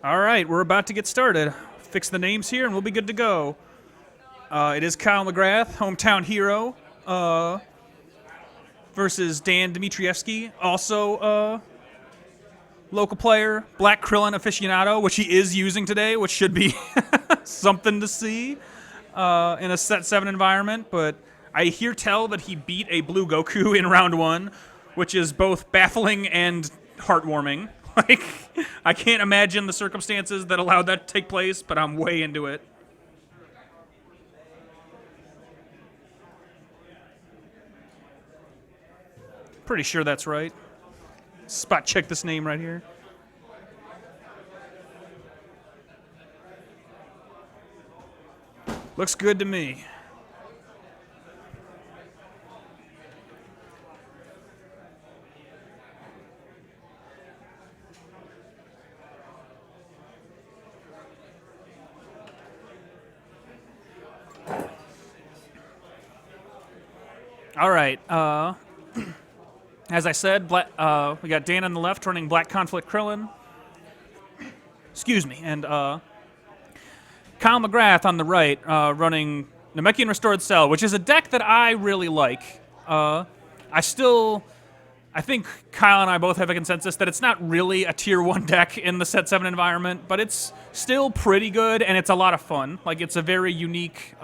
All right, we're about to get started. Fix the names here and we'll be good to go. It is Kyle McGrath, hometown hero, versus Dan Dimitrievski, also local player, Black Krillin aficionado, which he is using today, which should be something to see in a set 7 environment. But I hear tell that he beat a blue Goku in round 1, which is both baffling and heartwarming. Like, I can't imagine the circumstances that allowed that to take place, but I'm way into it. Pretty sure that's right. Spot check this name right here. Looks good to me. All right. As I said, we got Dan on the left running Black Conflict Krillin. Excuse me. And Kyle McGrath on the right running Namekian Restored Cell, which is a deck that I really like. I think Kyle and I both have a consensus that it's not really a tier 1 deck in the set 7 environment, but it's still pretty good and it's a lot of fun. Like, it's a very unique,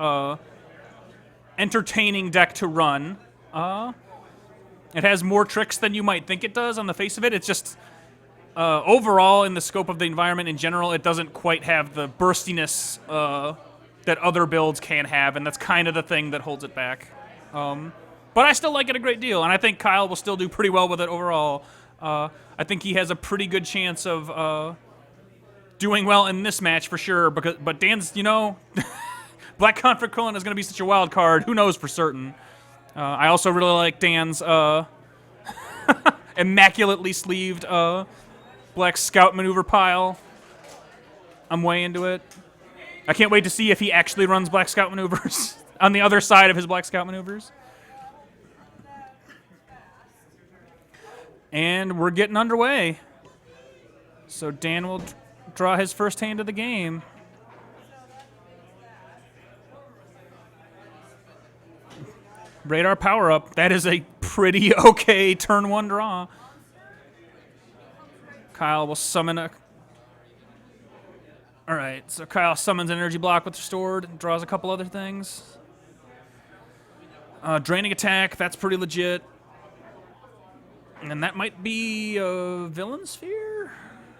entertaining deck to run. It has more tricks than you might think it does on the face of it. It's just, overall, in the scope of the environment in general, it doesn't quite have the burstiness that other builds can have, and that's kind of the thing that holds it back. But I still like it a great deal, and I think Kyle will still do pretty well with it overall. I think he has a pretty good chance of doing well in this match for sure, but Dan's, Black Conflict Krillin is going to be such a wild card. Who knows for certain? I also really like Dan's immaculately sleeved Black Scout Maneuver pile. I'm way into it. I can't wait to see if he actually runs Black Scout Maneuvers on the other side of his Black Scout Maneuvers. And we're getting underway. So Dan will draw his first hand of the game. Radar power up. That is a pretty okay turn 1 draw. Kyle will summon a... All right, so Kyle summons an energy block with Restored and draws a couple other things. Draining attack, that's pretty legit. And that might be a Villain Sphere?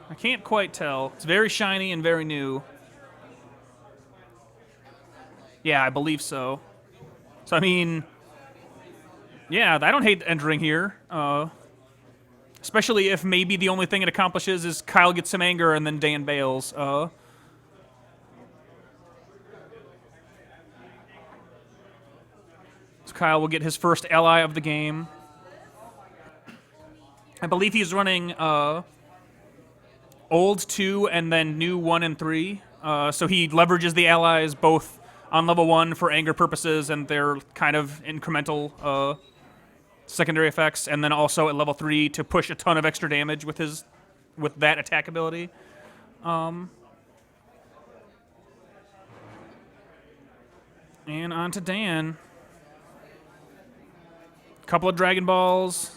I can't quite tell. It's very shiny and very new. Yeah, I believe so. So, I mean... Yeah, I don't hate entering here. Especially if maybe the only thing it accomplishes is Kyle gets some anger and then Dan bails. So Kyle will get his first ally of the game. I believe he's running old 2 and then new 1 and 3. So he leverages the allies both on level 1 for anger purposes, and they're kind of incremental secondary effects, and then also at level 3 to push a ton of extra damage with that attack ability. And on to Dan. Couple of Dragon Balls.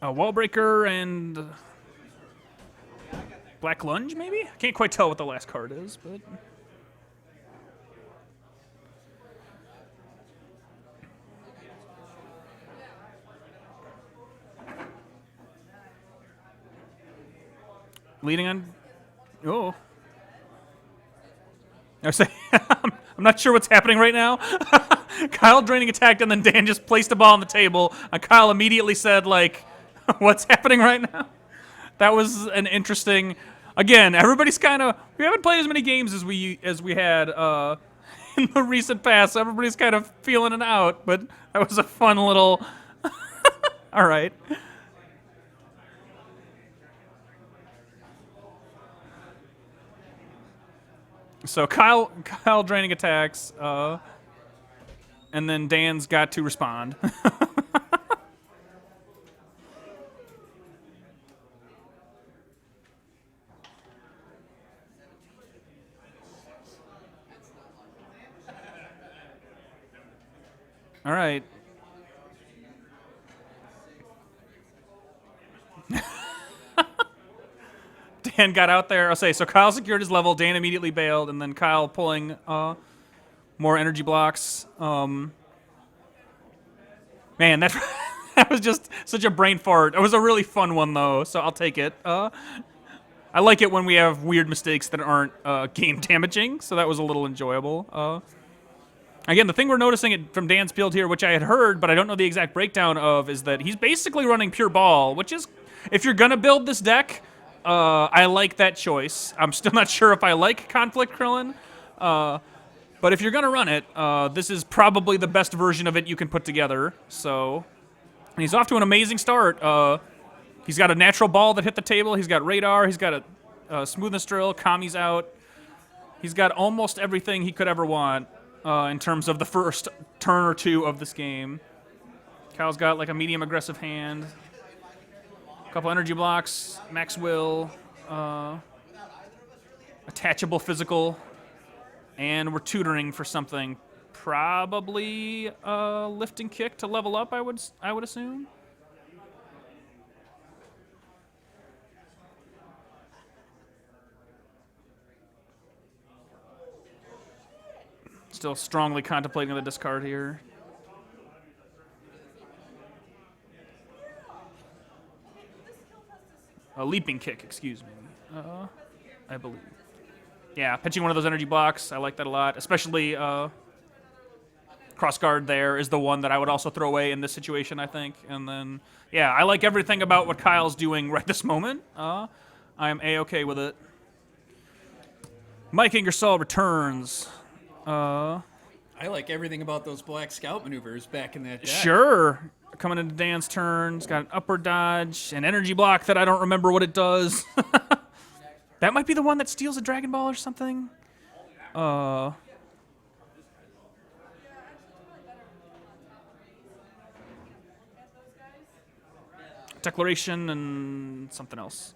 A Wall Breaker and Black Lunge, maybe? I can't quite tell what the last card is, but... Leading on... Oh. I was saying, I'm not sure what's happening right now. Kyle draining attacked, and then Dan just placed a ball on the table. And Kyle immediately said, like, what's happening right now? That was an interesting... Again, everybody's kind of... We haven't played as many games as we had in the recent past. So everybody's kind of feeling it out, but that was a fun little... All right. So Kyle draining attacks, and then Dan's got to respond. All right. Dan got out there. I'll say, so Kyle secured his level. Dan immediately bailed, and then Kyle pulling more energy blocks. Man, that that was just such a brain fart. It was a really fun one, though, so I'll take it. I like it when we have weird mistakes that aren't game damaging, so that was a little enjoyable. Again, the thing we're noticing from Dan's build here, which I had heard, but I don't know the exact breakdown of, is that he's basically running pure ball, which is, if you're going to build this deck, I like that choice. I'm still not sure if I like Conflict Krillin, but if you're going to run it, this is probably the best version of it you can put together. So, and he's off to an amazing start. He's got a natural ball that hit the table. He's got radar. He's got a smoothness drill. Kami's out. He's got almost everything he could ever want. In terms of the first turn or two of this game. Kyle's got like a medium aggressive hand. A couple energy blocks, max will, attachable physical, and we're tutoring for something. Probably lifting kick to level up, I would assume. Still strongly contemplating the discard here. A leaping kick, excuse me. I believe. Yeah, pitching one of those energy blocks. I like that a lot. Especially cross guard there is the one that I would also throw away in this situation, I think. And then, yeah, I like everything about what Kyle's doing right this moment. I am A-okay with it. Mike Ingersoll returns. I like everything about those black scout maneuvers back in that deck. Sure. Coming into Dan's turn. He's got an upward dodge, an energy block that I don't remember what it does. That might be the one that steals a Dragon Ball or something. Declaration and something else.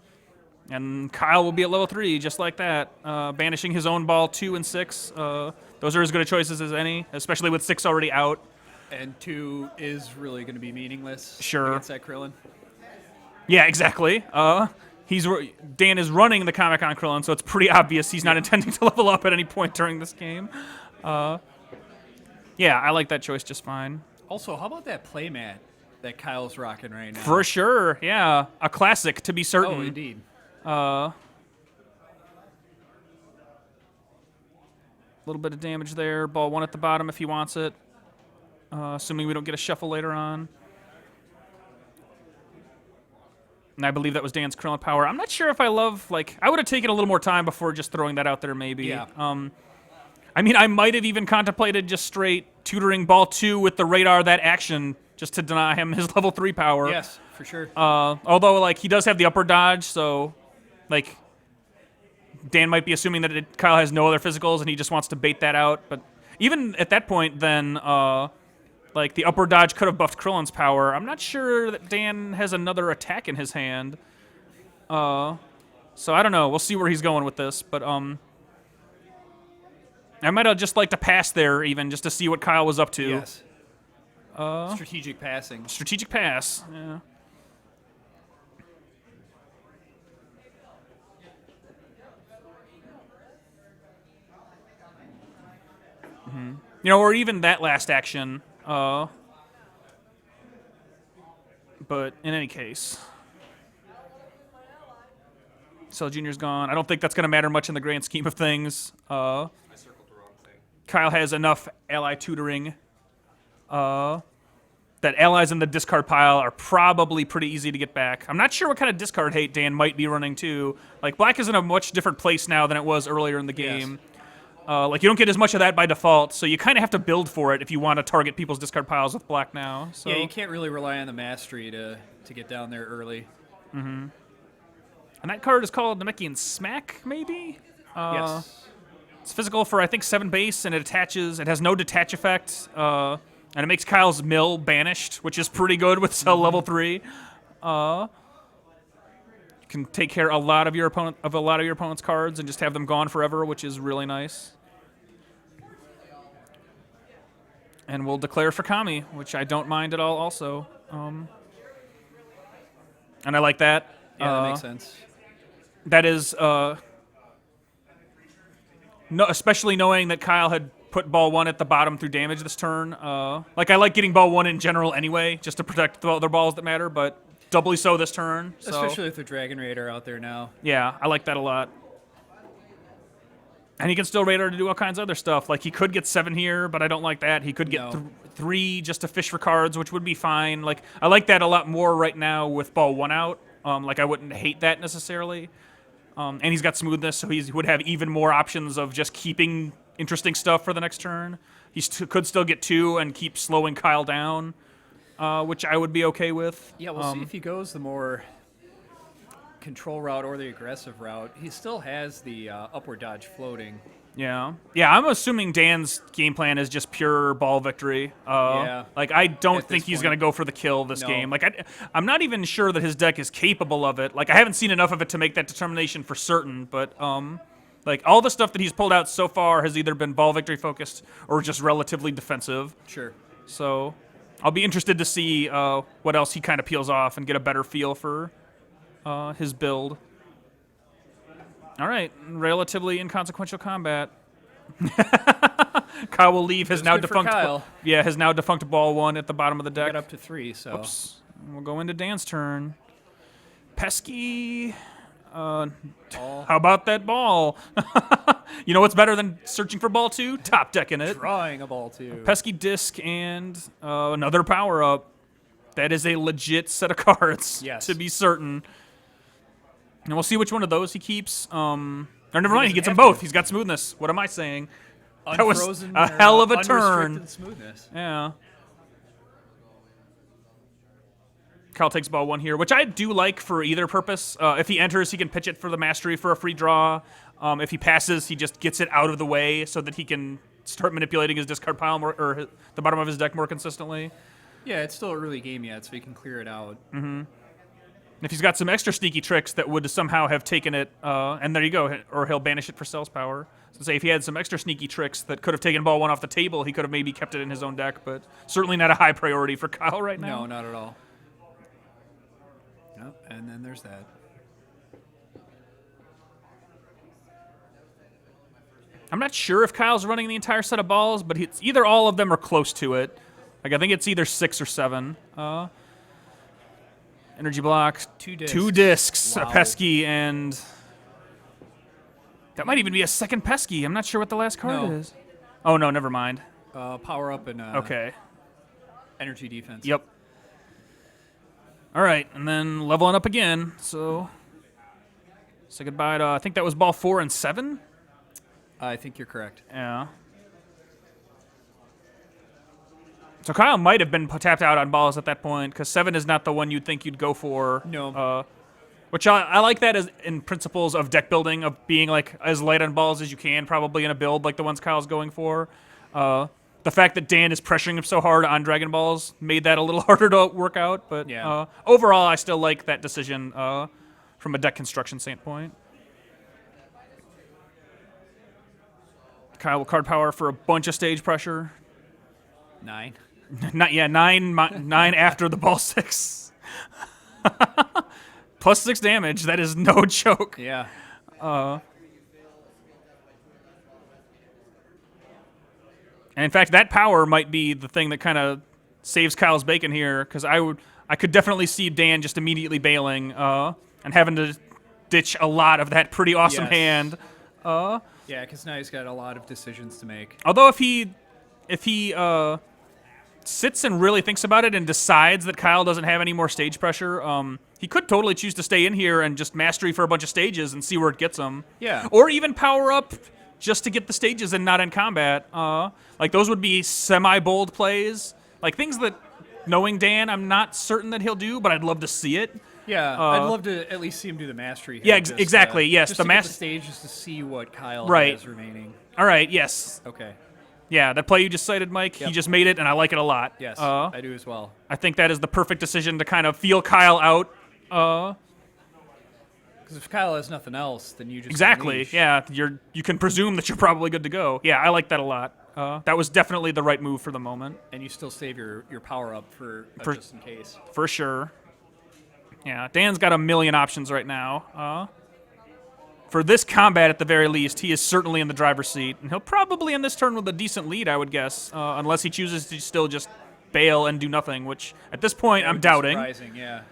And Kyle will be at level 3, just like that, banishing his own ball 2 and 6. Those are as good a choices as any, especially with 6 already out. And 2 is really going to be meaningless. Sure. Against that Krillin. Yeah, exactly. Dan is running the comic on Krillin, so it's pretty obvious he's not intending to level up at any point during this game. Yeah, I like that choice just fine. Also, how about that playmat that Kyle's rocking right now? For sure, yeah. A classic, to be certain. Oh, indeed. A little bit of damage there. Ball 1 at the bottom if he wants it. Assuming we don't get a shuffle later on. And I believe that was Dan's Krillin power. I'm not sure if I love, like, I would have taken a little more time before just throwing that out there, maybe. Yeah. I mean, I might have even contemplated just straight tutoring ball 2 with the radar, that action, just to deny him his level 3 power. Yes, for sure. Although, like, he does have the upper dodge, so, like, Dan might be assuming that Kyle has no other physicals and he just wants to bait that out. But even at that point, then, like, the upper dodge could have buffed Krillin's power. I'm not sure that Dan has another attack in his hand. So I don't know. We'll see where he's going with this. But I might have just liked to pass there even just to see what Kyle was up to. Yes. Strategic passing. Strategic pass, yeah. You know, or even that last action. But in any case. Cell Jr.'s gone. I don't think that's going to matter much in the grand scheme of things. I circled the wrong thing. Kyle has enough ally tutoring. That allies in the discard pile are probably pretty easy to get back. I'm not sure what kind of discard hate Dan might be running, too. Like, black is in a much different place now than it was earlier in the game. Yes. Like, you don't get as much of that by default, so you kind of have to build for it if you want to target people's discard piles with black now. So. Yeah, you can't really rely on the mastery to get down there early. Mm-hmm. And that card is called Namekian Smack, maybe? Yes. It's physical for, I think, 7 base, and it attaches. It has no detach effect, and it makes Kyle's mill banished, which is pretty good with cell level 3. You can take care of a lot of your opponent's cards and just have them gone forever, which is really nice. And we'll declare for Kami, which I don't mind at all also. And I like that. Yeah, that makes sense. That is, no, especially knowing that Kyle had put ball 1 at the bottom through damage this turn. Like, I like getting ball 1 in general anyway, just to protect the other balls that matter, but doubly so this turn. So. Especially with the Dragon Raider out there now. Yeah, I like that a lot. And he can still radar to do all kinds of other stuff. Like, he could get 7 here, but I don't like that. He could get 3 just to fish for cards, which would be fine. Like, I like that a lot more right now with ball 1 out. Like, I wouldn't hate that necessarily. And he's got smoothness, so he would have even more options of just keeping interesting stuff for the next turn. He could still get 2 and keep slowing Kyle down, which I would be okay with. Yeah, we'll see if he goes the more control route or the aggressive route. He still has the upward dodge floating. Yeah. Yeah, I'm assuming Dan's game plan is just pure ball victory. Yeah. Like, I don't At think this he's point. going to go for the kill this No. game. Like, I'm not even sure that his deck is capable of it. Like, I haven't seen enough of it to make that determination for certain, but, like, all the stuff that he's pulled out so far has either been ball victory focused or just relatively defensive. Sure. So, I'll be interested to see what else he kind of peels off and get a better feel for his build. All right, relatively inconsequential combat. Kyle will leave his now good for defunct. Kyle. His now defunct ball 1 at the bottom of the deck. Get up to 3, so. Oops. We'll go into Dan's turn. Pesky. How about that ball? You know what's better than searching for ball 2? Top decking it. Drawing a ball, too. Pesky disc and another power up. That is a legit set of cards. Yes. To be certain. And we'll see which one of those he keeps. Or never mind, he gets them doesn't have both. He's got smoothness. What am I saying? That was Unfrozen a or, hell of a unrestricted turn. Smoothness. Yeah. Kyle takes ball 1 here, which I do like for either purpose. If he enters, he can pitch it for the mastery for a free draw. If he passes, he just gets it out of the way so that he can start manipulating his discard pile more, or the bottom of his deck more consistently. Yeah, it's still early game yet, so he can clear it out. If he's got some extra sneaky tricks that would somehow have taken it, and there you go, or he'll banish it for Cell's Power. So say if he had some extra sneaky tricks that could have taken ball 1 off the table, he could have maybe kept it in his own deck, but certainly not a high priority for Kyle right now. No, not at all. Yep, and then there's that. I'm not sure if Kyle's running the entire set of balls, but it's either all of them or close to it. Like, I think it's either 6 or 7. Energy block. 2 discs. 2 discs. Wow. A pesky, and that might even be a second pesky. I'm not sure what the last card No. is. Oh, no, never mind. Power up and Okay. energy defense. Yep. All right, and then leveling up again. So, say goodbye to, I think that was ball 4 and 7? I think you're correct. Yeah. So Kyle might have been tapped out on balls at that point, because 7 is not the one you'd think you'd go for. No. Which I like that as in principles of deck building, of being like as light on balls as you can, probably in a build like the ones Kyle's going for. The fact that Dan is pressuring him so hard on Dragon Balls made that a little harder to work out. But Yeah. Overall, I still like that decision from a deck construction standpoint. Kyle will card power for a bunch of stage pressure. 9. Not yeah, 9 after the ball 6. Plus 6 damage. That is no joke. Yeah. And in fact, that power might be the thing that kind of saves Kyle's bacon here, because I could definitely see Dan just immediately bailing and having to ditch a lot of that pretty awesome Yes. hand. Yeah, because now he's got a lot of decisions to make. Although if he sits and really thinks about it and decides that Kyle doesn't have any more stage pressure, he could totally choose to stay in here and just mastery for a bunch of stages and see where it gets him. Yeah. Or even power up just to get the stages and not in combat. Like, those would be semi-bold plays. Like, things that, knowing Dan, I'm not certain that he'll do, but I'd love to see it. Yeah, I'd love to at least see him do the mastery. Yeah, here, just, exactly, yes, Just the to get mas- the stage just to see what Kyle Right. has remaining. All right, yes. Okay. Yeah, that play you just cited, Mike, he Yep. just made it, and I like it a lot. Yes, I do as well. I think that is the perfect decision to kind of feel Kyle out. Because if Kyle has nothing else, then you just Exactly. unleash. Yeah, you can presume that you're probably good to go. Yeah, I like that a lot. That was definitely the right move for the moment, And you still save your power up for just in case. for sure. Yeah, Dan's got a million options right now. For this combat, at the very least, he is certainly in the driver's seat, and he'll probably end this turn with a decent lead, I would guess, unless he chooses to still just bail and do nothing, which at this point I'm doubting. Surprising, yeah.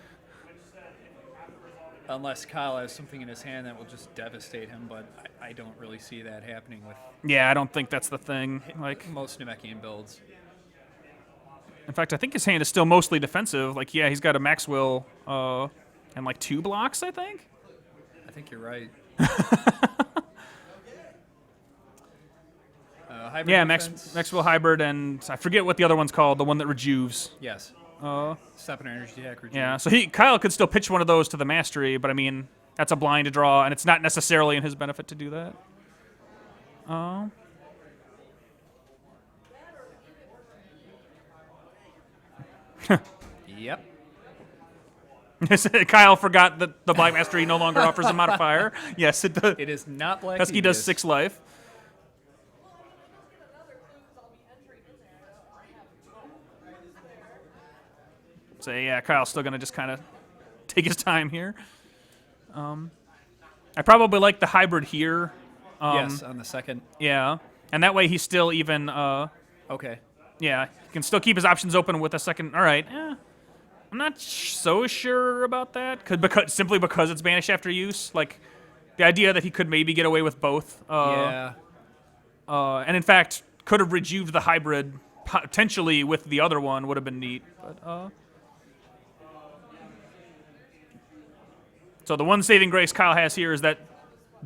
Unless Kyle has something in his hand that will just devastate him, but I don't really see that happening with Yeah, I don't think that's the thing. Like, most Namekian builds. in fact, I think his hand is still mostly defensive. Like, yeah, he's got a max will and like 2 blocks, I think. I think you're right. Hybrid Yeah, defense. max will hybrid, and I forget what the other one's called. The one that rejuves. Yes. Step and energy attack. Yeah, so Kyle could still pitch one of those to the mastery, but I mean that's a blind to draw, and it's not necessarily in his benefit to do that. Yep. Kyle forgot that the Black Mastery no longer offers a modifier. Yes, it does. It is not black. Husky does Devious. 6 life. So yeah, Kyle's still gonna just kind of take his time here. I probably like the hybrid here. Yes, on the second. Yeah, and that way he's still even. Okay. Yeah, he can still keep his options open with a second. All right. I'm not so sure about that. Simply because it's banish after use. Like, the idea that he could maybe get away with both. Yeah. And in fact, could have rejuved the hybrid potentially with the other one would have been neat. But so the one saving grace Kyle has here is that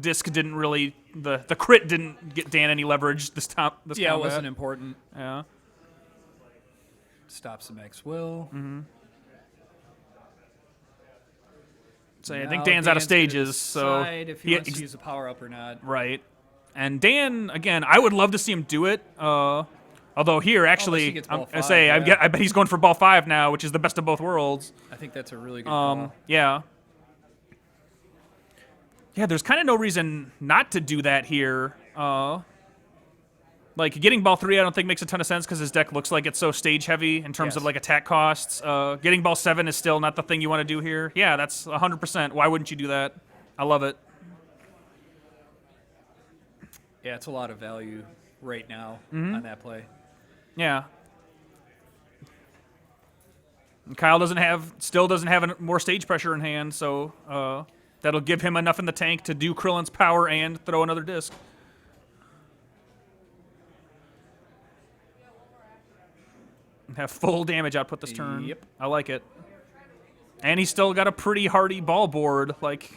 disc didn't really the crit didn't get Dan any leverage this Yeah, combat. it wasn't important. Yeah. Stops the max will. So I Now think Dan's out of Dan's gonna stages. So decide if he wants to use a power up or not. right. And Dan, again, I would love to see him do it. Although here, Unless he actually, gets I ball 5, say yeah. I bet he's going for ball 5 now, which is the best of both worlds. I think that's a really good call. Yeah. Yeah, there's kind of no reason not to do that here. Like, getting ball 3 I don't think makes a ton of sense because his deck looks like it's so stage heavy in terms of, Yes. like, attack costs. Getting ball 7 is still not the thing you want to do here. Yeah, that's 100%. Why wouldn't you do that? I love it. Yeah, it's a lot of value right now on that play. Yeah. And Kyle still doesn't have more stage pressure in hand, so that'll give him enough in the tank to do Krillin's power and throw another disc. Have full damage output this turn. Yep. I like it. And he's still got a pretty hardy ball board. Like,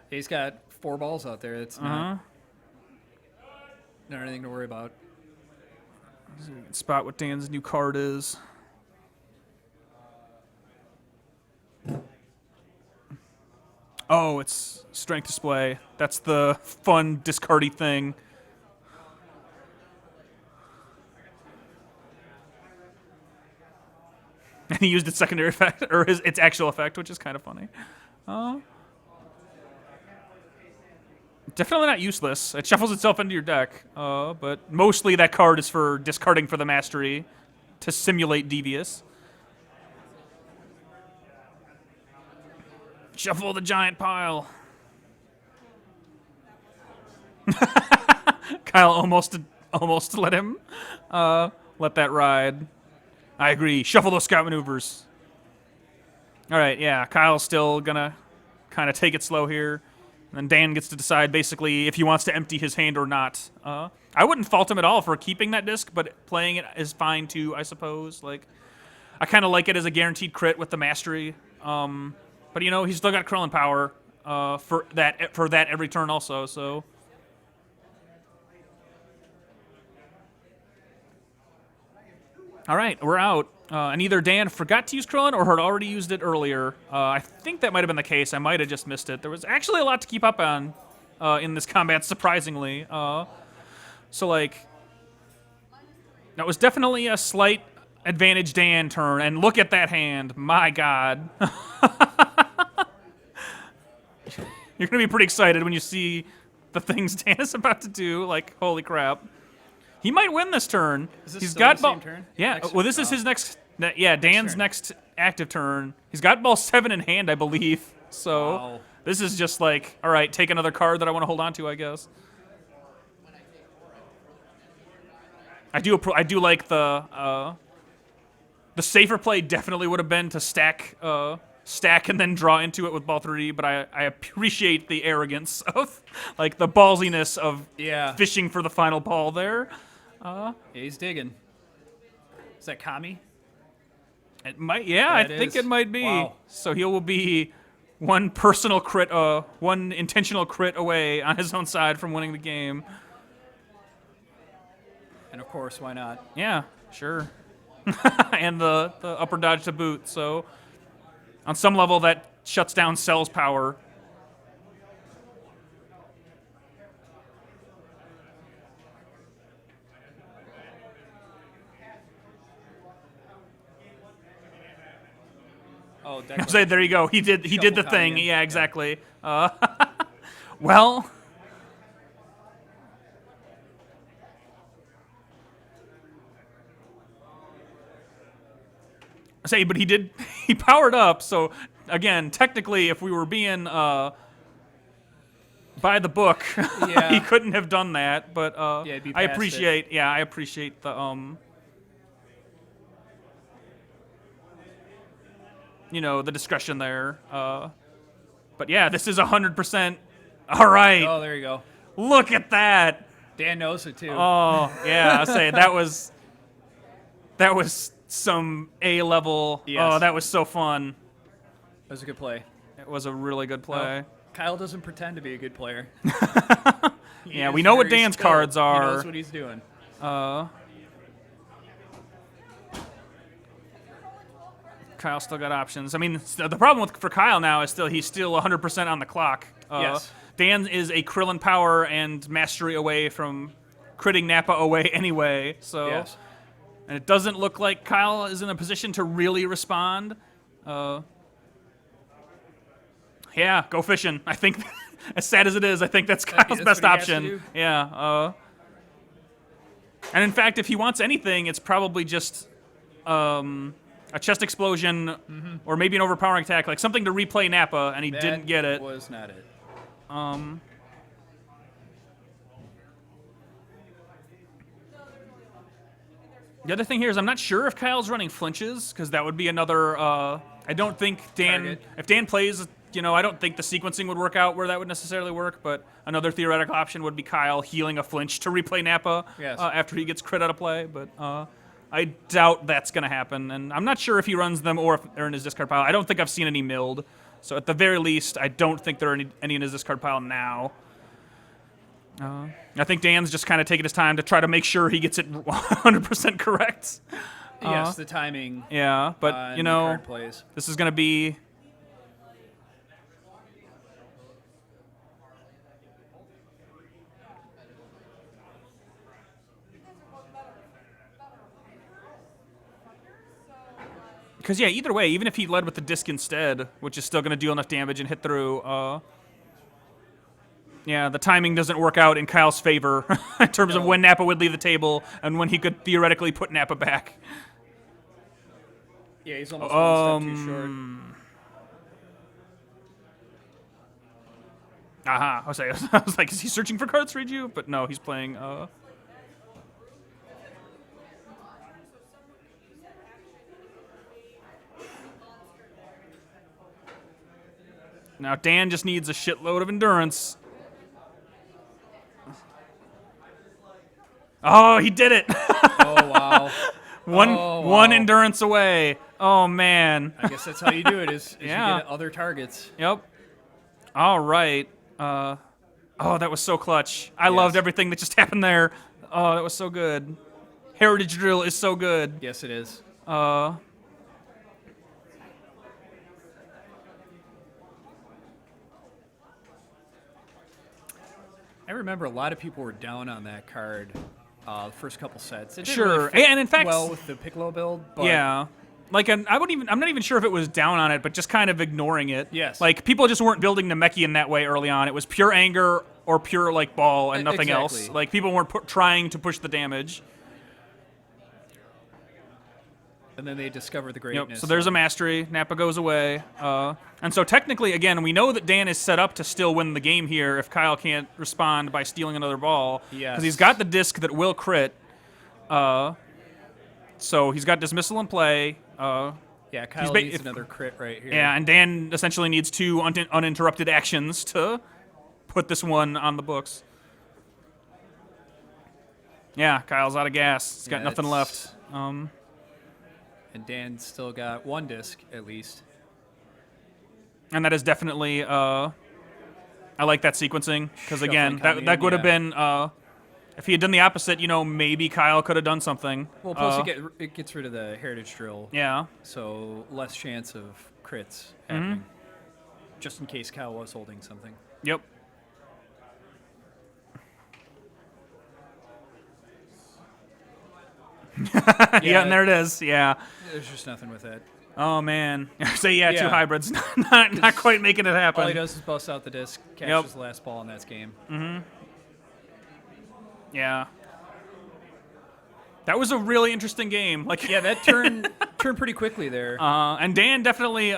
He's got 4 balls out there. It's not anything to worry about. spot what Dan's new card is. Oh, it's strength display. That's the fun discardy thing. And he used its secondary effect, or its actual effect, which is kind of funny. Definitely not useless. It shuffles itself into your deck, but mostly that card is for discarding for the mastery to simulate Devious. Shuffle the giant pile. Kyle almost let him let that ride. I agree. Shuffle those scout maneuvers. All right, yeah. Kyle's still gonna kind of take it slow here, and then Dan gets to decide basically if he wants to empty his hand or not. I wouldn't fault him at all for keeping that disc, but playing it is fine too, I suppose. Like, I kind of like it as a guaranteed crit with the mastery. But you know, he's still got Krillin power for that every turn also. So. All right, we're out. And either Dan forgot to use Krillin or had already used it earlier. I think that might have been the case. I might have just missed it. There was actually a lot to keep up on in this combat, surprisingly. So, like, that was definitely a slight advantage Dan turn. And look at that hand. My God. You're going to be pretty excited when you see the things Dan is about to do. Like, holy crap. He might win this turn. Is this He's still got the ball. same turn? Yeah. Next Well, this is turn. his next. Yeah, Dan's turn. next active turn. He's got ball 7 in hand, I believe. So Wow. this is just like, all right, take another card that I want to hold on to, I guess. I do like the safer play. Definitely would have been to stack and then draw into it with ball 3. But I appreciate the arrogance of like the ballsiness of Yeah. fishing for the final ball there. Yeah, he's digging. Is that Kami? It might, yeah, I That think is. it might be. Wow. So he will be one personal crit, one intentional crit away on his own side from winning the game. And of course, why not? Yeah, sure. And the upper dodge to boot. So on some level, that shuts down Cell's power. Oh, So there you go. He did the Shuffle thing. Kami in. Yeah, exactly. Well. But he powered up, so again, technically if we were being by the book, Yeah. he couldn't have done that, but Yeah, it'd be I past appreciate the the discretion there. But yeah, this is 100%. All right. Oh, there you go. Look at that. Dan knows it too. Oh, yeah, I say that was some A level. Yes. Oh, that was so fun. That was a good play. It was a really good play. Oh, Kyle doesn't pretend to be a good player. He Yeah, is we know what very Dan's skilled. cards are. He knows what he's doing. Kyle still got options. I mean, the problem for Kyle now is he's still 100% on the clock. Yes. Dan is a Krillin power and mastery away from critting Nappa away anyway. So, Yes. and it doesn't look like Kyle is in a position to really respond. Yeah, go fishing. I think, as sad as it is, I think that's Kyle's that's best what he has to option. do. Yeah. And in fact, if he wants anything, it's probably just a chest explosion or maybe an overpowering attack, like something to replay Nappa, and he That didn't get it. was not it. The other thing here is I'm not sure if Kyle's running flinches, because that would be another. I don't think Dan. Target. If Dan plays, I don't think the sequencing would work out where that would necessarily work. But another theoretical option would be Kyle healing a flinch to replay Nappa Yes. after he gets crit out of play. But I doubt that's going to happen, and I'm not sure if he runs them or if they're in his discard pile. I don't think I've seen any milled, so at the very least, I don't think there are any in his discard pile now. I think Dan's just kind of taking his time to try to make sure he gets it 100% correct. Yes, the timing. Yeah, but and the card plays. this is going to be. Because, yeah, either way, even if he led with the disc instead, which is still going to deal enough damage and hit through, yeah, the timing doesn't work out in Kyle's favor in terms of No. when Nappa would leave the table and when he could theoretically put Nappa back. Yeah, he's almost one step too short. Aha, I was like, is he searching for cards to read you? But no, he's playing, Now Dan just needs a shitload of endurance. Oh, he did it! Oh, wow. One endurance away. Oh man. I guess that's how you do it, is Yeah. you get other targets. Yep. All right. Oh, that was so clutch. I loved everything that just happened there. Oh, that was so good. Heritage Drill is so good. Yes, it is. I remember a lot of people were down on that card the first couple sets. It didn't Sure. really fit And in fact- well with the Piccolo build, but Yeah. like I'm not even sure if it was down on it, but just kind of ignoring it. Yes. Like people just weren't building Namekian that way early on. It was pure anger or pure like ball and nothing else. Exactly. Like people weren't trying to push the damage. And then they discover the greatness. Yep. So there's a mastery. Napa goes away. And so technically, again, we know that Dan is set up to still win the game here if Kyle can't respond by stealing another ball. Yes. Because he's got the disc that will crit. So he's got dismissal in play. Yeah, Kyle needs another crit right here. Yeah, and Dan essentially needs 2 uninterrupted actions to put this one on the books. Yeah, Kyle's out of gas. He's got nothing left. And Dan's still got 1 disc, at least. And that is definitely, I like that sequencing, because again, that would have been, if he had done the opposite, maybe Kyle could have done something. Well, plus it gets rid of the heritage drill. Yeah. So less chance of crits happening. Just in case Kyle was holding something. Yep. Yeah, and there it is. Yeah. There's just nothing with that. Oh man. So yeah, 2 hybrids, not quite making it happen. All he does is bust out the disc, catches the last ball, and that's game. Yeah. That was a really interesting game. Like Yeah, that turned pretty quickly there. and Dan definitely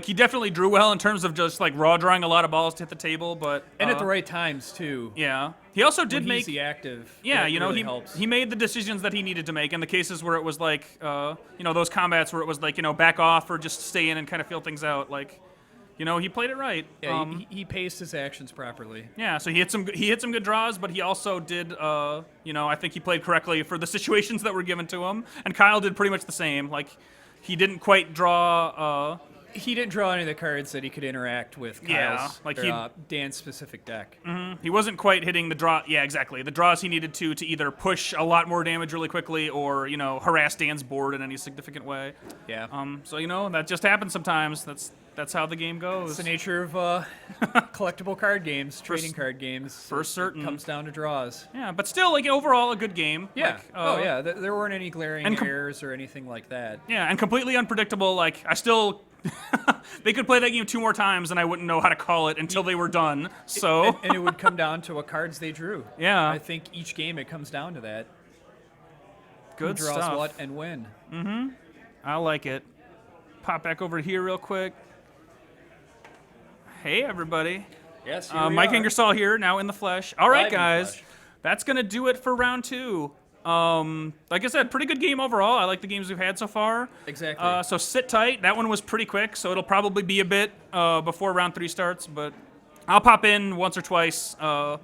he definitely drew well in terms of just like raw drawing a lot of balls to hit the table, but and at the right times too. Yeah. He also did when make he's the active. Yeah, really helps. he made the decisions that he needed to make in the cases where it was like those combats where it was like, back off or just stay in and kind of feel things out. Like, he played it right. Yeah, he paced his actions properly. Yeah, so he hit some good draws, but he also did I think he played correctly for the situations that were given to him. And Kyle did pretty much the same. Like he didn't quite draw he didn't draw any of the cards that he could interact with Kyle's, Dan's specific deck. He wasn't quite hitting the draw. Yeah, exactly. The draws he needed to either push a lot more damage really quickly or, harass Dan's board in any significant way. Yeah. So, that just happens sometimes. That's how the game goes. It's the nature of collectible card games, trading card games. For certain. It comes down to draws. Yeah, but still, like, overall, a good game. Yeah. Like, there weren't any glaring errors or anything like that. Yeah, and completely unpredictable. Like, I still... they could play that game 2 more times and I wouldn't know how to call it until they were done. So and it would come down to what cards they drew. Yeah. I think each game it comes down to that. Good Who draws stuff. what and when. I like it. Pop back over here real quick. Hey, everybody. Yes, Mike Ingersoll here, now in the flesh. All right, Live in the guys. flesh. That's going to do it for round 2. Like I said, pretty good game overall. I like the games we've had so far. Exactly. So sit tight. That one was pretty quick, so it'll probably be a bit before round 3 starts. But I'll pop in once or twice, while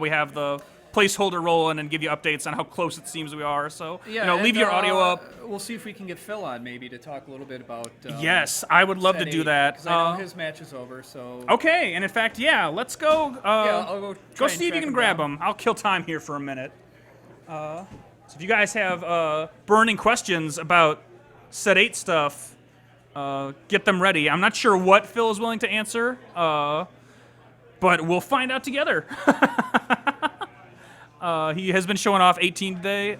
we have the placeholder rolling and give you updates on how close it seems we are. So, leave your audio up. We'll see if we can get Phil on maybe to talk a little bit about. Yes, I would love to do that. Because I know his match is over. So. Okay, and in fact, let's go. I'll go see if you can grab him. I'll kill time here for a minute. So if you guys have burning questions about set 8 stuff, get them ready. I'm not sure what Phil is willing to answer, but we'll find out together. He has been showing off 18 today,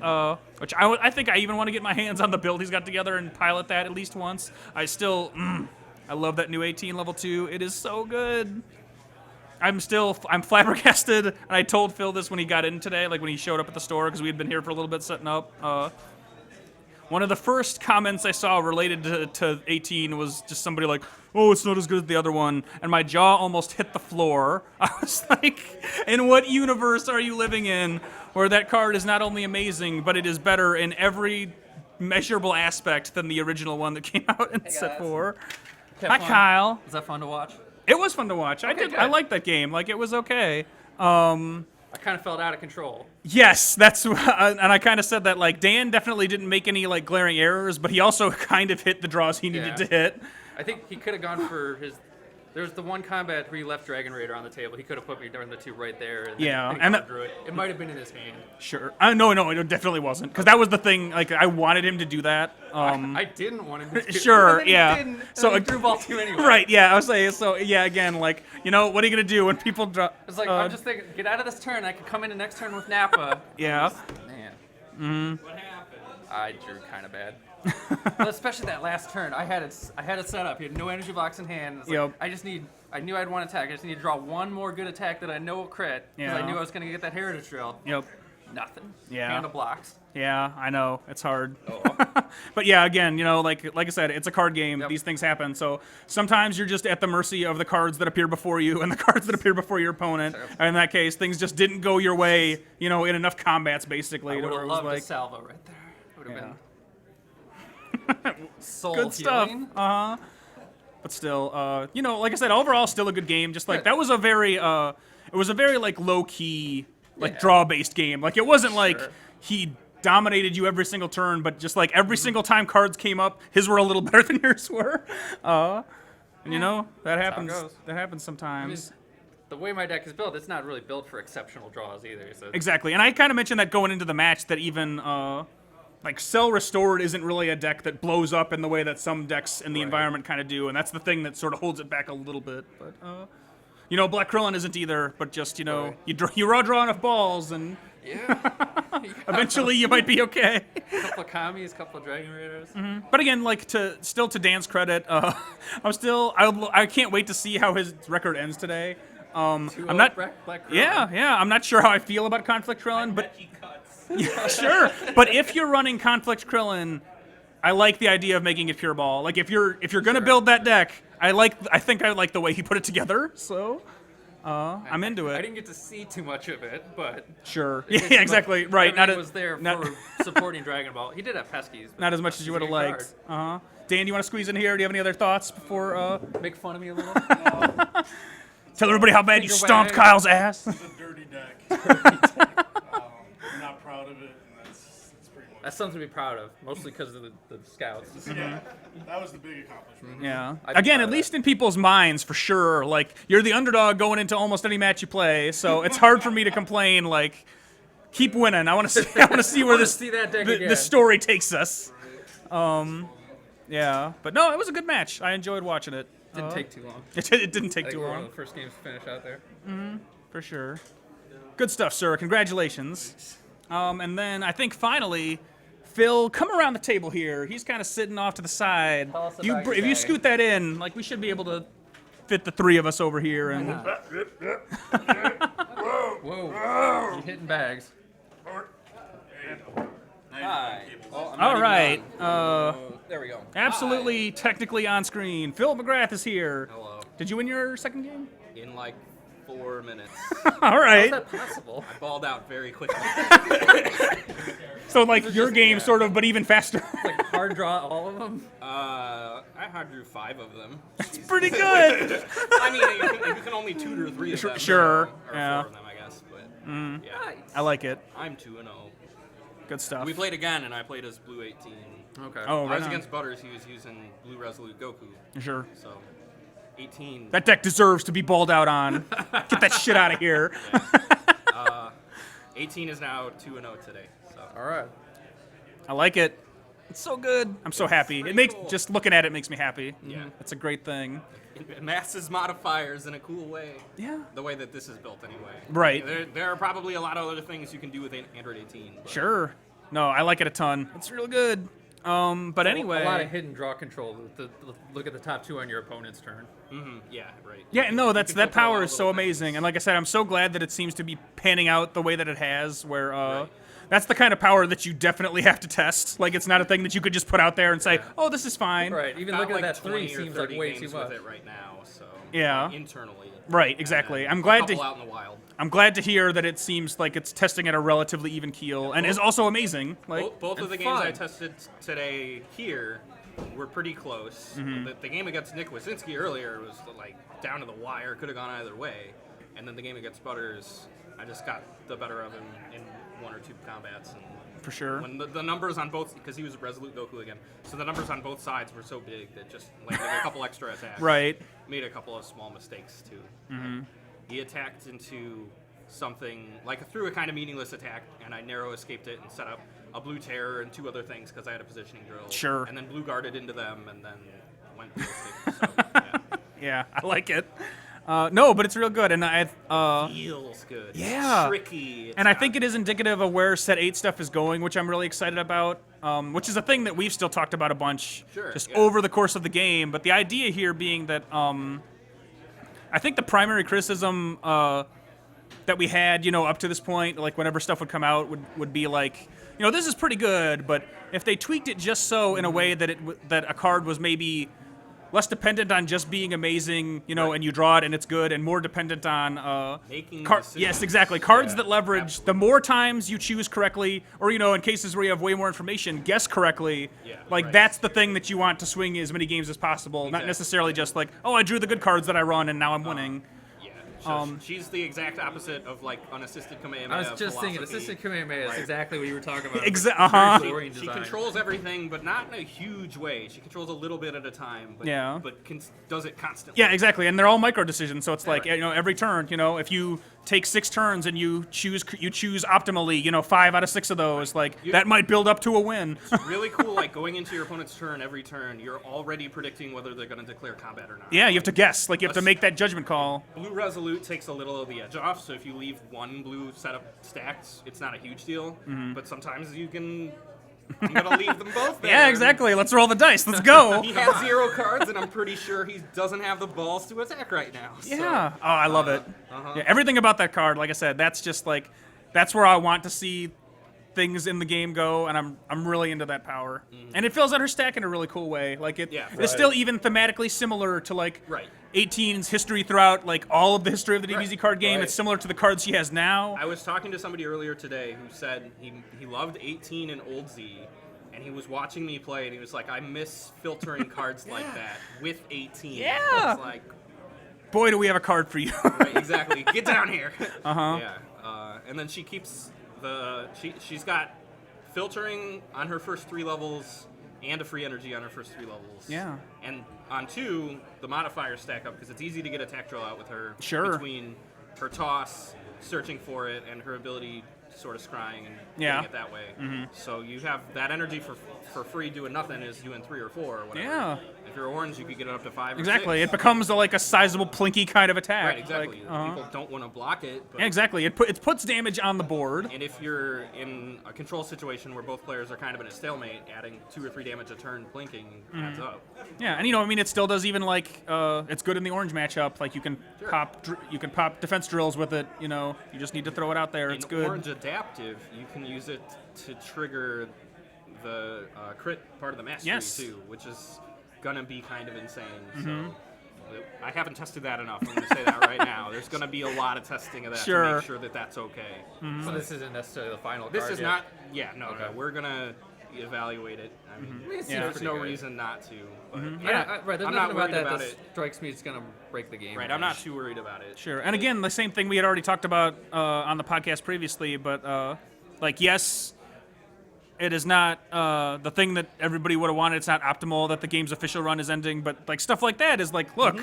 which I think I even want to get my hands on the build he's got together and pilot that at least once. I love that new 18 level 2. It is so good. I'm flabbergasted, and I told Phil this when he got in today, like when he showed up at the store, because we had been here for a little bit setting up. One of the first comments I saw related to 18 was just somebody like, oh, it's not as good as the other one, and my jaw almost hit the floor. I was like, in what universe are you living in where that card is not only amazing, but it is better in every measurable aspect than the original one that came out in set 4? Hi, Kyle. Was that fun to watch? It was fun to watch. I liked that game. Like, it was okay. I kind of felt out of control. Yes, that's and I kind of said that. Like, Dan definitely didn't make any like glaring errors, but he also kind of hit the draws he needed to hit. I think he could have gone for his. There's the one combat where he left Dragon Raider on the table. He could have put me during the 2 right there. And then drew it. It might have been in his hand. Sure. No, it definitely wasn't. Because that was the thing. Like, I wanted him to do that. I didn't want him to do Sure, it. yeah. Didn't, so he drew ball 2 anyway. Right, yeah. I was saying, so, yeah, again, like, what are you going to do when people draw? It's like, I'm just thinking, get out of this turn. I could come in the next turn with Napa. Yeah. Man. What happened? I drew kind of bad. But especially that last turn, I had it set up. He had no energy blocks in hand. It's like, I knew I had one attack. I just need to draw one more good attack that I know will crit because I knew I was going to get that Heritage Drill. Yep. Nothing. Yeah. Hand of blocks. Yeah, I know. It's hard. Oh. But yeah, again, like I said, it's a card game. Yep. These things happen. So sometimes you're just at the mercy of the cards that appear before you and the cards that appear before your opponent. Sure. And in that case, things just didn't go your way, in enough combats, basically. I to would where have it was loved like, a salvo right there. It would have been soul good stuff. healing. But still, like I said, overall, still a good game. Just like Good. that was a very, like low key, like draw based game. Like it wasn't like he dominated you every single turn, but just like every single time cards came up, his were a little better than yours were. And that happens. goes. That happens sometimes. The way my deck is built, it's not really built for exceptional draws either. So Exactly, and I kind of mentioned that going into the match that even like Cell Restored isn't really a deck that blows up in the way that some decks in the environment kind of do, and that's the thing that sort of holds it back a little bit. But Black Krillin isn't either, but just you draw enough balls, and eventually you might be okay. A couple of Kamis, a couple of Dragon Raiders. But again, like to Dan's credit, I can't wait to see how his record ends today. I'm not. Black Krillin. Yeah, I'm not sure how I feel about Conflict Krillin, but yeah, sure. But if you're running Conflict Krillin, I like the idea of making it pure ball. Like if you're gonna build that deck, I think I like the way he put it together. So I'm into I it. didn't get to see too much of it, but Sure. Yeah, exactly. Right. Everything was there for supporting Dragon Ball. He did have Peskies. but Not as much as you would have he's a liked. good Dan, you want to squeeze in here? Do you have any other thoughts before? card. Make fun of me a little. Tell everybody how bad you Finger stomped wag. Kyle's ass. It's a dirty deck. I'm not proud of it, and that's pretty much. That's something to be proud of, mostly because of the scouts. Yeah, that was the big accomplishment. Yeah. I'd be Again, proud at of least in people's minds, for sure. Like you're the underdog going into almost any match you play, so it's hard for me to complain. Like, keep winning. I want to see. I want to see where wanna this see that deck the again. story takes us. Yeah. But no, it was a good match. I enjoyed watching it. Didn't take too long. It didn't I take think too we were one long. of the first games to finish out there. For sure. Good stuff, sir. Congratulations. And then I think finally, Phil, come around the table here. He's kind of sitting off to the side. Tell us You about your if you day. scoot that in, like we should be able to fit the three of us over here. And Whoa. You're hitting bags. Hi. Oh, I'm not all even right, on. There we go. absolutely, technically on screen. Phil McGrath is here. Hello. Did you win your second game? In like 4 minutes. All right. How's that possible? I balled out very quickly. So like your game, sort of, but even faster. Like hard draw all of them? I hard drew 5 of them. It's pretty good. I mean, you can only tutor 3 of them. Sure, Or yeah. 4 of them, I guess. But yeah, I like it. I'm 2-0. Good stuff. We played again, and I played as Blue 18. Okay. Oh, I right was on. against Butters. He was using Blue Resolute Goku. Sure. So 18. That deck deserves to be balled out on. Get that shit out of here. 18 is now 2-0 today. So All right. I like it. It's so good. I'm so happy. It pretty makes cool. just looking at it makes me happy. Yeah. It's a great thing. it masses modifiers in a cool way. Yeah. The way that this is built, anyway. Right. There are probably a lot of other things you can do with Android 18. But Sure. No, I like it a ton. It's real good. But anyway. A lot of hidden draw control. Look at the top 2 on your opponent's turn. Yeah, right. Yeah, no, that can filter power out is so little amazing. things. And like I said, I'm so glad that it seems to be panning out the way that it has, where that's the kind of power that you definitely have to test. Like, it's not a thing that you could just put out there and say, oh, this is fine. Right. Even Got looking like at that 3 20 or seems like 30 way too games much. with it right now, so Yeah. like, internally. Right, exactly. And I'm a glad couple to out in the wild. I'm glad to hear that it seems like it's testing at a relatively even keel and is also amazing. Like, Both of and the games I fun. tested today here were pretty close. The game against Nick Wasinski earlier was like down to the wire, could have gone either way. And then the game against Butters, I just got the better of him in 1 or 2 combats. And for sure. when the numbers on both, because he was Resolute Goku again, so the numbers on both sides were so big that just like a couple extra attacks. Right. Made a couple of small mistakes too. He attacked into something like through a kind of meaningless attack, and I narrow escaped it and set up a blue terror and 2 other things because I had a positioning drill. Sure. And then blue guarded into them, and then went ballistic. So yeah. Yeah, I like it. No, but it's real good, and Feels good. Yeah. It's tricky. and I think it is indicative of where Set 8 stuff is going, which I'm really excited about. which is a thing that we've still talked about a bunch Sure, just yeah. over the course of the game. But the idea here being that I think the primary criticism that we had, up to this point, like whenever stuff would come out, would be like, this is pretty good, but if they tweaked it just so in a way that that a card was maybe less dependent on just being amazing, and you draw it and it's good, and more dependent on Making yes, decisions. exactly. Cards Yeah, that leverage absolutely. the more times you choose correctly, or in cases where you have way more information, guess correctly. Yeah, like right. that's the thing that you want to swing as many games as possible, not Exactly. necessarily just like, oh, I drew the good cards that I run and now I'm winning. Yeah. So she's the exact opposite of like unassisted Kamehameha. I was just thinking, philosophy. assisted Kamehameha is exactly what you were talking about. Uh-huh. She controls everything, but not in a huge way. She controls a little bit at a time, but, Yeah. but does it constantly. Yeah, exactly, and they're all micro decisions. So it's like right. every turn, if you take 6 turns and you choose optimally, 5 out of 6 of those, like that might build up to a win. Really cool, like going into your opponent's turn every turn, you're already predicting whether they're going to declare combat or not. Yeah, you have to guess, like you have to make that judgment call. Blue Resolute takes a little of the edge off, so if you leave one blue setup stacked, it's not a huge deal. But sometimes you can. I'm gonna leave them both there. Yeah, exactly. Let's roll the dice. Let's go. He has 0 cards, and I'm pretty sure he doesn't have the balls to attack right now. So. Yeah. Oh, I love it. Yeah, everything about that card, like I said, that's just like that's where I want to see things in the game go, and I'm really into that power. And it fills out her stack in a really cool way. Like it's still even thematically similar to like Right. 18's history throughout like all of the history of the DBZ Right. card game. Right. It's similar to the cards she has now. I was talking to somebody earlier today who said he loved 18 and Old Z, and he was watching me play, and he was like, I miss filtering cards like that with 18. Yeah. It's like, Boy, do we have a card for you. right, exactly. Get down here. Yeah. And then she keeps she's got filtering on her first 3 levels and a free energy on her first 3 levels. Yeah. And on 2, the modifiers stack up because it's easy to get attack draw out with her. Sure. Between her toss, searching for it, and her ability to sort of scrying and Yeah. getting it that way. So you have that energy for free doing nothing is doing 3 or 4 or whatever. Yeah. If you're orange, you could get it up to 5 or Exactly. 6. It becomes like a sizable plinky kind of attack. Right, exactly. Like, People don't want to block it. But Yeah, exactly. It puts damage on the board. And if you're in a control situation where both players are kind of in a stalemate, adding 2 or 3 damage a turn blinking adds up. Yeah, and it still does even like it's good in the orange matchup. Like you can pop defense drills with it. You just need to throw it out there. It's In good. Orange Adaptive, you can use it to trigger the crit part of the mastery Yes. too, which is gonna be kind of insane. So I haven't tested that enough. I'm gonna say that right now. There's gonna be a lot of testing of that to Sure. make sure that that's okay. So this isn't necessarily the final This card is yet. not. Yeah, no. We're gonna evaluate it. I mean, It seems there's pretty no good. reason not to. But Right, there's I'm nothing not about worried that about that it. strikes me it's gonna break the game. Right, I'm not too worried about it. Sure. And again, the same thing we had already talked about on the podcast previously, but yes, it is not the thing that everybody would have wanted. It's not optimal that the game's official run is ending, but like stuff like that is like, look,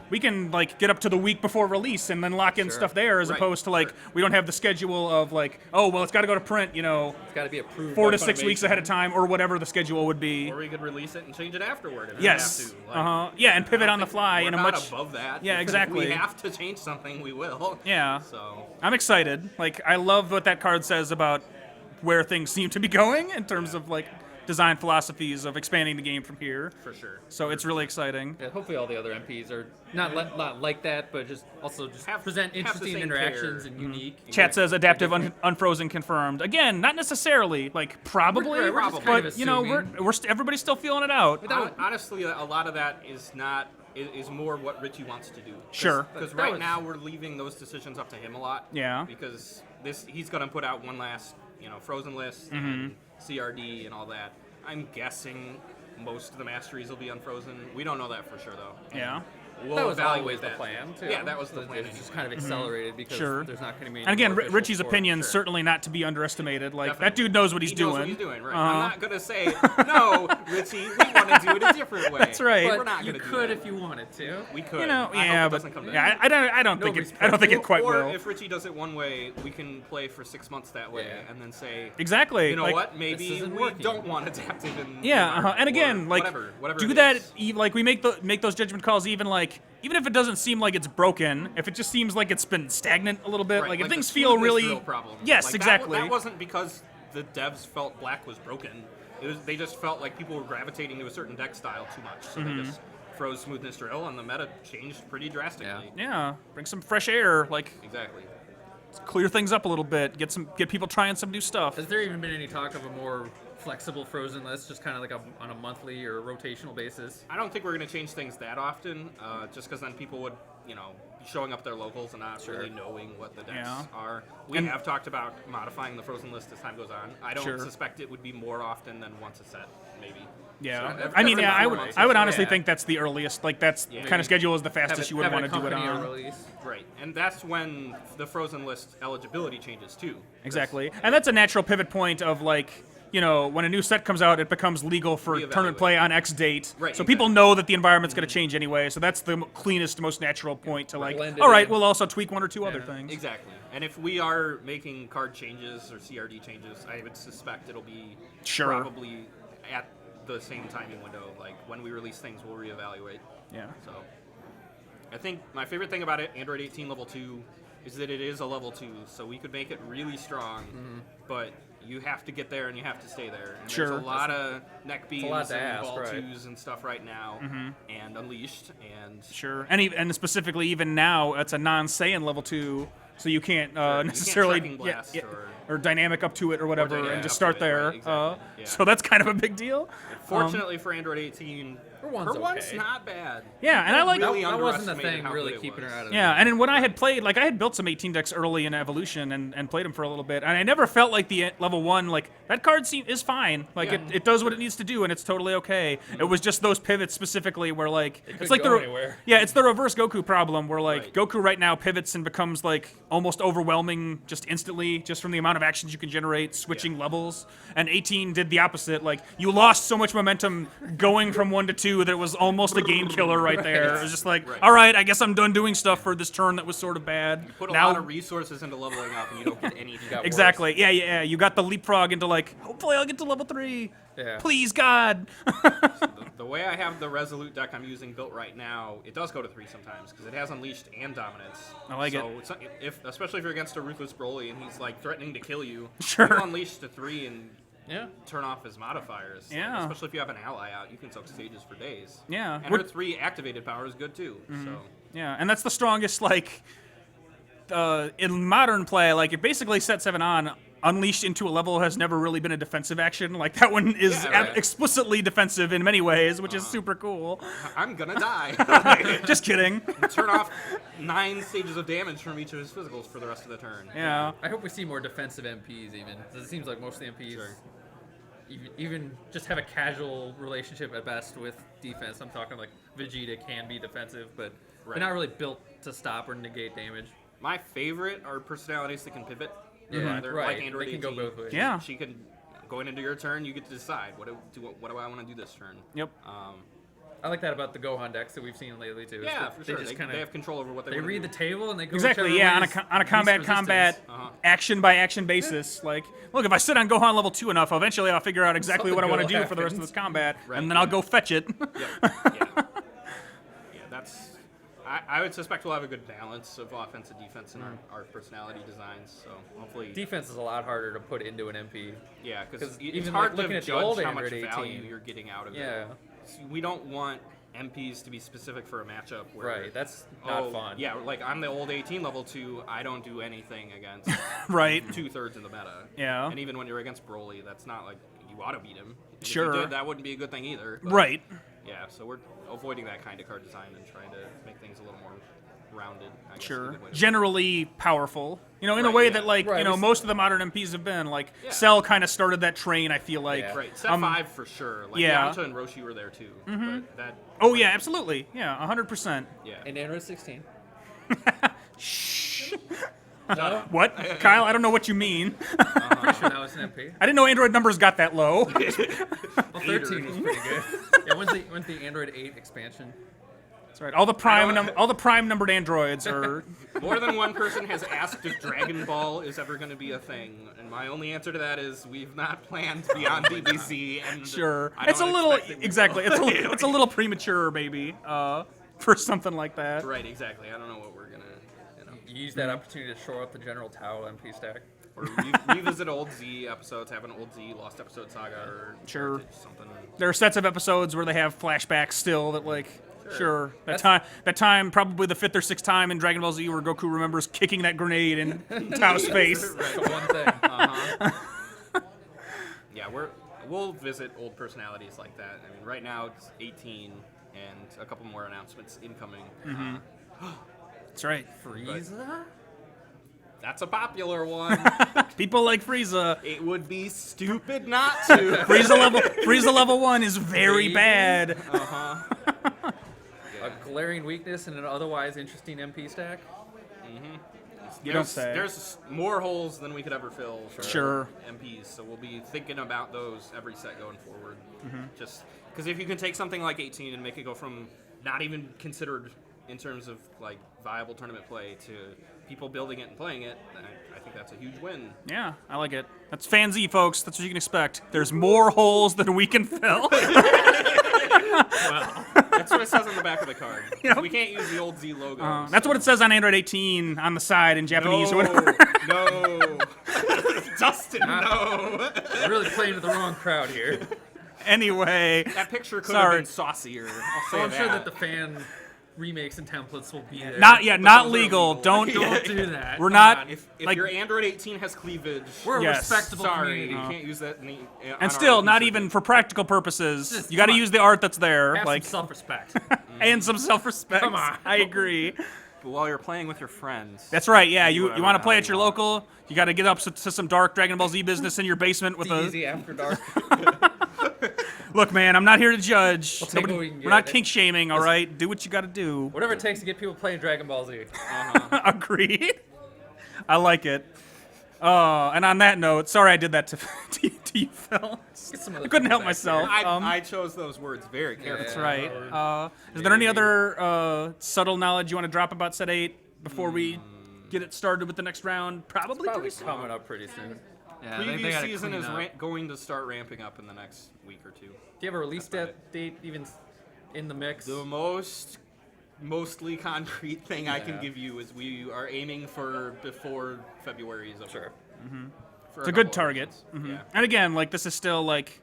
we can like get up to the week before release and then lock in stuff there, as Right, opposed to like sure. we don't have the schedule of like, oh well, it's got to go to print, It's got to be approved. 4 by to 6 weeks Funimation. ahead of time or whatever the schedule would be. Or we could release it and change it afterward. If we Yes. have to. Yeah, and pivot on the think fly we're in a not much. above that. Yeah, If exactly. we have to change something, we will. Yeah. So I'm excited. Like, I love what that card says about where things seem to be going in terms of like design philosophies of expanding the game from here. for sure. So it's really exciting. Yeah, hopefully all the other MPs are not like that, but just present have the interesting same interactions care. and unique. Chat says adaptive unfrozen confirmed. Again, not necessarily, like probably, We're just kind of but we're everybody's still feeling it out. Honestly, a lot of that is not. Is more what Richie wants to do. Sure. Because That right was- now we're leaving those decisions up to him a lot. Yeah. Because he's gonna put out one last frozen list Mm-hmm. and CRD and all that. I'm guessing most of the masteries will be unfrozen. We don't know that for sure though. Yeah. We'll That was evaluate always that. the plan, too. Yeah, that was the plan. It's just kind of accelerated because Sure. there's not going to be. And again, any more official Richie's support. opinion Sure. certainly not to be underestimated. Like that Definitely. dude knows what he's He doing. knows what he's doing, right? Uh-huh. I'm not gonna say no, Richie. We want to do it a different way. That's right. We're But not you gonna do could that. if you wanted to. We could. You know, I yeah, hope it but doesn't come to yeah, that. I don't think it quite or will. if Richie does it one way, we can play for 6 months that way, Yeah. and then say, Exactly. you know like, what? Maybe isn't we working. don't want adaptive in Yeah, and again, like whatever do it that. is. Like we make those judgment calls, even if it doesn't seem like it's broken, if it just seems like it's been stagnant a little bit, Right, like if the things feel smoothness really drill problem. yes, Like, exactly. That wasn't because the devs felt black was broken. they just felt like people were gravitating to a certain deck style too much, so they just froze Smoothness Drill, and the meta changed pretty drastically. Yeah, bring some fresh air, like Exactly. clear things up a little bit, get people trying some new stuff. Has there even been any talk of a more flexible Frozen list, just kind of like on a monthly or rotational basis? I don't think we're going to change things that often, just because then people would, be showing up their locals and not really knowing what the decks are. We have talked about modifying the Frozen list as time goes on. I don't suspect it would be more often than once a set, maybe. Yeah, So I mean, every I would honestly yeah. think that's the earliest. Like that's kind of schedule is the fastest you would want to do it on. Release. Right, and that's when the Frozen list eligibility changes too. Exactly, and that's a natural pivot point of like. When a new set comes out, it becomes legal for tournament play on X date. Right, so people know that the environment's going to change anyway. So that's the cleanest, most natural point to like, blend it all right, in. we'll also tweak one or two other things. Exactly, and if we are making card changes or CRD changes, I would suspect it'll be probably at the same timing window. Like when we release things, we'll reevaluate. Yeah. So I think my favorite thing about it, Android 18 level 2, is that it is a level 2, so we could make it really strong, but you have to get there and you have to stay there. And there's a lot of neck beams and ball twos and stuff right now, and Unleashed, and and specifically even now it's a non-Saiyan level 2, so you can't necessarily you can't blast or dynamic up to it or whatever and just start there. Right, exactly. So that's kind of a big deal. Fortunately for Android 18, her one's not bad. Yeah, and I like really that wasn't the underestimated thing how really good it keeping her was. out of Yeah, and then when I had played, like I had built some 18 decks early in Evolution and played them for a little bit, and I never felt like the level 1, like that card is fine. Like it does what it needs to do, and it's totally okay. It was just those pivots specifically where like it's like it's the reverse Goku problem where like Goku right now pivots and becomes like almost overwhelming just instantly, just from the amount of actions you can generate switching levels. And 18 did the opposite. Like you lost so much momentum going from 1 to 2 that it was almost a game killer right there. It was just like, all right, I guess I'm done doing stuff for this turn that was sort of bad. You put a lot of resources into leveling up, and you don't get anything. Exactly. Yeah. You got the leapfrog into like, hopefully I'll get to level 3. Yeah. Please, God. The way I have the Resolute deck I'm using built right now, it does go to 3 sometimes because it has Unleashed and Dominance. I like it. So especially if you're against a Ruthless Broly and he's like threatening to kill you, Sure. you Unleash to 3 and Yeah. turn off his modifiers. Yeah. Like, especially if you have an ally out, you can soak stages for days. Yeah. And her 3 activated power is good too. So Yeah, and that's the strongest, like, in modern play, like, it basically set 7 on. Unleashed into a level has never really been a defensive action. Like, that one is explicitly defensive in many ways, which is super cool. I'm gonna die. Just kidding. Turn off 9 stages of damage from each of his physicals for the rest of the turn. Yeah. I hope we see more defensive MPs even. 'Cause it seems like most of the MPs even just have a casual relationship at best with defense. I'm talking like Vegeta can be defensive, but they're not really built to stop or negate damage. My favorite are personalities that can pivot. Yeah, They're right. like Android They can 18. go both ways. Yeah. She can, going into your turn, you get to decide what do I want to do this turn. Yep. I like that about the Gohan decks that we've seen lately too. Yeah, for sure. They just kind they of have control over what they they want read to the do. table and they go Exactly, whichever yeah, way is on a combat least action by action basis. Like, look, if I sit on Gohan level 2 enough, eventually I'll figure out exactly what I want to do for the rest of this combat, and then I'll go fetch it. Yeah, that's. I would suspect we'll have a good balance of offense and defense in our personality designs. So hopefully, Defense is a lot harder to put into an MP. yeah, because 'Cause it's even, hard like, looking to at the old judge how much Android value 18, you're getting out of Yeah. it. So we don't want MPs to be specific for a matchup where Right, that's not fun. Yeah, like I'm the old 18 level 2. I don't do anything against Right. 2/3 of the meta. Yeah. And even when you're against Broly, that's not like you ought to beat him. And Sure. If you did, that wouldn't be a good thing either. But Right. Yeah, so we're avoiding that kind of card design and trying to make things a little more rounded. I guess, is a Sure. good way to Generally powerful. In a Right, way yeah. that, like, Right, most of the modern MPs have been. Like, Yeah. Cell kind of started that train, I feel like. Yeah. Right, set 5 for sure. Like yeah. Yamcha and Roshi were there too. But that, Oh, yeah, absolutely. Yeah, 100%. yeah. And Android 16. No? What? Kyle, I don't know what you mean. Pretty sure that was an MP. I didn't know Android numbers got that low. Well, 13 was pretty good. Yeah, when's the Android 8 expansion? That's right. All the prime numbered androids are. More than one person has asked if Dragon Ball is ever going to be a thing, and my only answer to that is we've not planned beyond DBZ. And Sure. I It's a don't little expect it exactly. will. It's a little premature, maybe, for something like that. Right, exactly. I don't know what we're gonna. You use that opportunity to shore up the General Tao MP stack. Or revisit old Z episodes, have an old Z Lost Episode Saga or Sure. something. There are sets of episodes where they have flashbacks still that, like, sure. That That's- time, probably the 5th or 6th time in Dragon Ball Z where Goku remembers kicking that grenade in Tao's face. That's the one thing. Yeah, we'll visit old personalities like that. I mean, right now it's 18 and a couple more announcements incoming. That's right. Frieza? That's a popular one. People like Frieza. It would be stupid not to. Frieza level 1 is very Baby. bad. A glaring weakness in an otherwise interesting MP stack? You don't say. There's more holes than we could ever fill for Sure. MPs, so we'll be thinking about those every set going forward. Just because if you can take something like 18 and make it go from not even considered in terms of like viable tournament play to people building it and playing it, I think that's a huge win. Yeah, I like it. That's Fan Z, folks. That's what you can expect. There's more holes than we can fill. That's what it says on the back of the card. Yep. We can't use the old Z logo. That's what it says on Android 18 on the side in Japanese or whatever. No. Dustin, no. We're really playing to the wrong crowd here. Anyway, That picture could Sorry. have been saucier. I'll say So I'm that. sure that the fan remakes and templates will be there. not those are legal. illegal. Don't Don't do that. We're not. If like- your Android 18 has cleavage, We're a Yes. respectable sorry, community. you can't use that. On And our still, not PC. even for practical purposes. Just You got to come on. use the art that's there, Have like, some self-respect. and some self-respect. Come on. I agree. But while you're playing with your friends, That's right. Yeah, do you whatever want to the play hell at your you want. local. You got to get up to some dark Dragon Ball Z business in your basement with a. Easy after dark. Look, man, I'm not here to judge. take what we can We're not get. kink shaming, all right? Do what you got to do. Whatever it takes to get people playing Dragon Ball Z. Agreed. I like it. And on that note, sorry I did that to you, Phil. Get some I other couldn't help feedback myself. I chose those words very carefully. That's right. Is there any other subtle knowledge you want to drop about Set 8 before we get it started with the next round? Probably Probably pretty soon. coming up pretty soon. Yeah, I think they Preview gotta season clean is up. going to start ramping up in the next week or two. Do you have a release date even in the mix? The mostly concrete thing I can give you is we are aiming for before February is over. Sure. For It's a good couple of target. reasons. Yeah. And again, like, this is still like,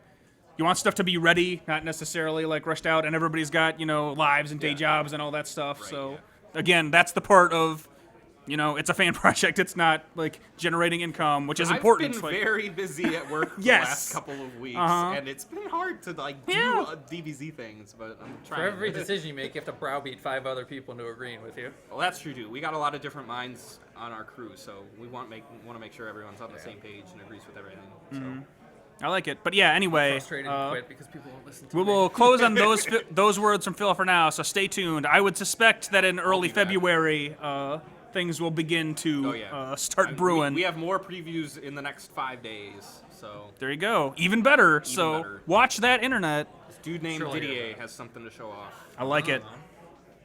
you want stuff to be ready, not necessarily like rushed out, and everybody's got, lives and day jobs and all that stuff. Right, So yeah. again, that's the part of, it's a fan project. It's not like generating income, which is important. I've been Like, very busy at work Yes. the last couple of weeks, Uh-huh. and it's been hard to do Yeah. DBZ things, but I'm For trying. every decision you make, you have to browbeat 5 other people into agreeing with you. Well, that's true too. We got a lot of different minds on our crew, so we want to make sure everyone's on the same page and agrees with everything. So. I like it. But yeah, anyway, Frustrated and quit because people won't listen to we me. will close on those words from Phil for now. So stay tuned. I would suspect that in early be back. February, things will begin to Oh, yeah. start brewing. We have more previews in the next 5 days, so There you go. Even better. So better. watch that internet. this dude named Surely Didier you're has something to show off. I like it.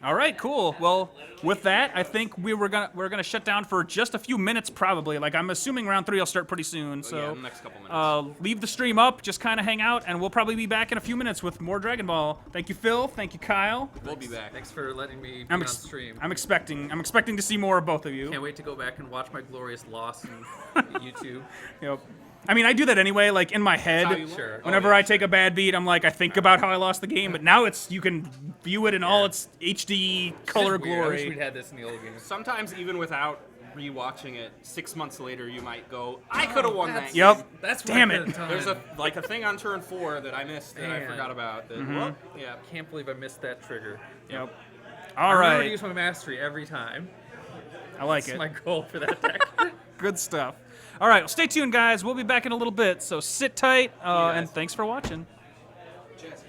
All right, cool. Well, with that, I think we're gonna shut down for just a few minutes, probably. Like, I'm assuming round 3 will start pretty soon. So yeah, in the next couple minutes. leave the stream up, just kind of hang out, and we'll probably be back in a few minutes with more Dragon Ball. Thank you, Phil. Thank you, Kyle. We'll be back. Thanks for letting me be I'm on stream. I'm expecting to see more of both of you. Can't wait to go back and watch my glorious loss on YouTube. Yep. I mean, I do that anyway, like in my head. How you Sure. want. Whenever I take a bad beat, I'm like, I think about how I lost the game, but now you can view it in all its HD color It's weird. I wish glory. we'd had this in the old games. Sometimes even without rewatching it, 6 months later you might go, I could have won that. Yep. That's Damn what I it. could've done. There's a thing on turn 4 that I missed that I Man. forgot about. That, Mm-hmm. whoop, yeah. Can't believe I missed that trigger. Yep. I All remember to right. use my mastery every time. I like That's it. my goal for that deck. Good stuff. All right. Well, stay tuned, guys. We'll be back in a little bit. So sit tight, and guys. thanks for watching. Jesse.